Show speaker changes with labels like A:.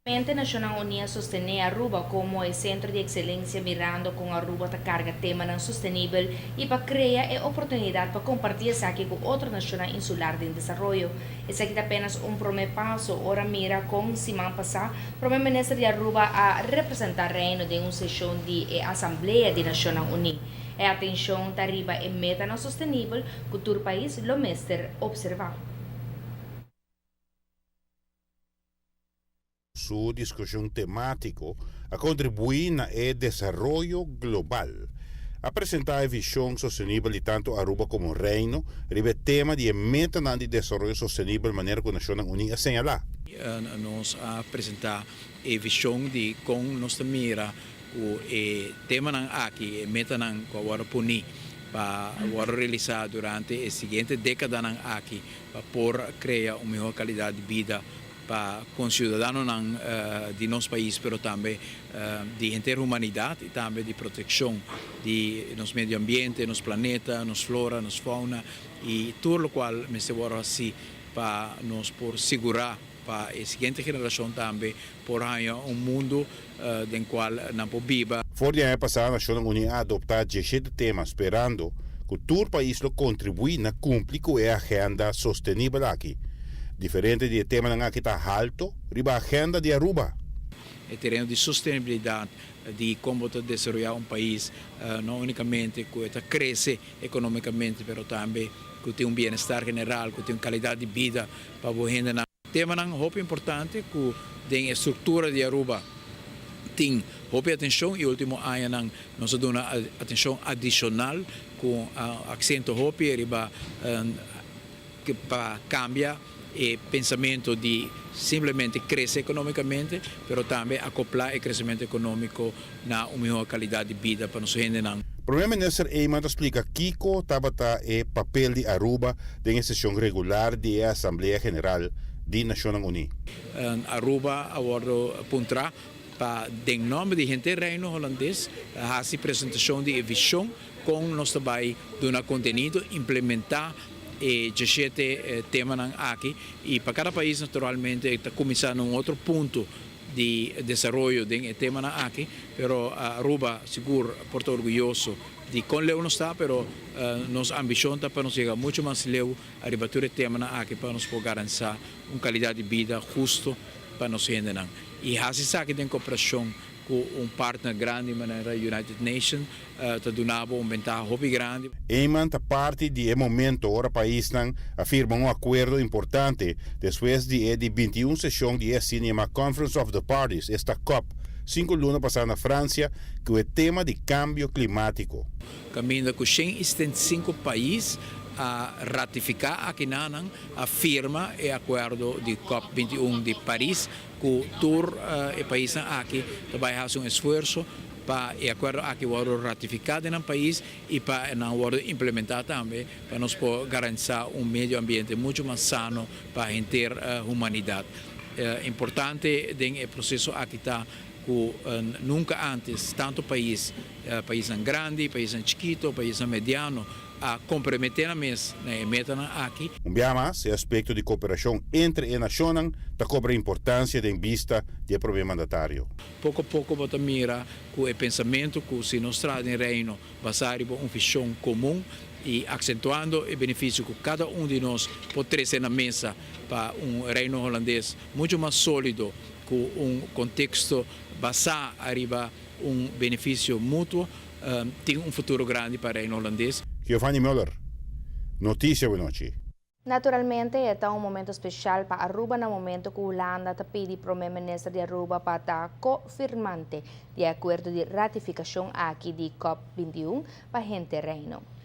A: Mente Nacional Unia sostiene Aruba como el centro de excelencia mirando con Aruba ta carga tema ng sostenible y para crear oportunidad para compartir aquí con otra nacional insular de desarrollo. Es aquí apenas un primer paso, ahora mira con Simán Pasá, primer ministro de Aruba a representar reino de una sesión de Asamblea de Naciones Unidas. A atenção está arriba e meta não sustentable que o país lo mestre observar.
B: Su discusión temático a contribuir na desarrollo global. A presentar a visão sostenible de tanto Aruba como Reino, ribe tema de meta de desenvolvimento sostenible maneira que a Nações Unidas señala.
C: Nós apresentar a visão de com nossa mira o tema nan aqui e meta nan ko agora punir para agora realizar durante a seguinte década nan aqui para por criar uma melhor qualidade de vida para com cidadãos de nosso país, mas também de interhumanidade e também de proteção de nosso meio ambiente, nosso planeta, nossa flora, nossa fauna e tudo o qual me se assim para nos por segurar para a seguinte geração também por ganhar mundo em qual não viva.
B: Fora de ano passado, a Nações Unidas adoptou 17 temas, esperando que todo país lo contribui na cumprir com a agenda sustentável aqui. Diferente do tema que está alto, riba a agenda de Aruba.
C: O terreno de sustentabilidade, de como desenvolver um país, não unicamente que cresce economicamente, mas também que tem bem-estar general, que tem qualidade de vida para a gente. Tema muito importante que tem a estrutura de Aruba tem muita atenção e último ano nós damos atenção adicional com acento riba para cambiar o pensamento de simplesmente crescer economicamente, mas também acoplar o crescimento econômico na uma melhor qualidade de vida para nossa gente.
B: Primeiro-Ministro Eyman explica Kiko tabata o papel de Aruba na sessão regular da Assembleia Geral de Nações Unidas.
C: Aruba agora apontará para em nome de gente reino holandês a apresentação de visão com nós trabalho do conteúdo implementar e 17 temas aqui e para cada país naturalmente está começando outro ponto de desenvolvimento de tema aqui, pero Aruba seguro porta orgulhoso de com leu não está, pero nossa ambição está para nos chegar muito mais leu a ribatura tema aqui para nos poder garantir uma qualidade de vida justo para nós gente não. E assim aqui tem cooperação com partner grande maneira United Nations está dando ventaja hobby grande.
B: Eyman está parte de momento ora país afirma acordo importante depois de 21 sessão de Cinema Conference of the Parties, esta COP 5 lunas passada na França, que é o tema de cambio climático.
C: Caminho com 175 países a ratificar aqui a firma e acordo de COP21 de Paris, que todo o país aqui vai fazer esforço para o acordo aqui ser ratificado no país e para ser implementado também, para nós poder garantir meio ambiente muito mais sano para a humanidade. Importante no processo aqui está que nunca antes tanto país grande, país chiquito, país mediano, a comprometer a meta aqui.
B: Mais, o aspecto de cooperação entre as nações está cobra importância em vista do problema mandatário.
C: Pouco a pouco você mira que o pensamento que se nos traz em reino basado em uma visão comum e acentuando o benefício que cada de nós pode trazer na mesa para reino holandês muito mais sólido, com contexto basado arriba benefício mútuo, tem futuro grande para o reino holandês.
B: Giovanni Müller, notícia boa noite.
A: Naturalmente, este é um momento especial para Aruba no momento que a Holanda está pedindo ao primeiro-ministro de Aruba para estar confirmante de acordo de ratificação aqui de COP21 para gente reino.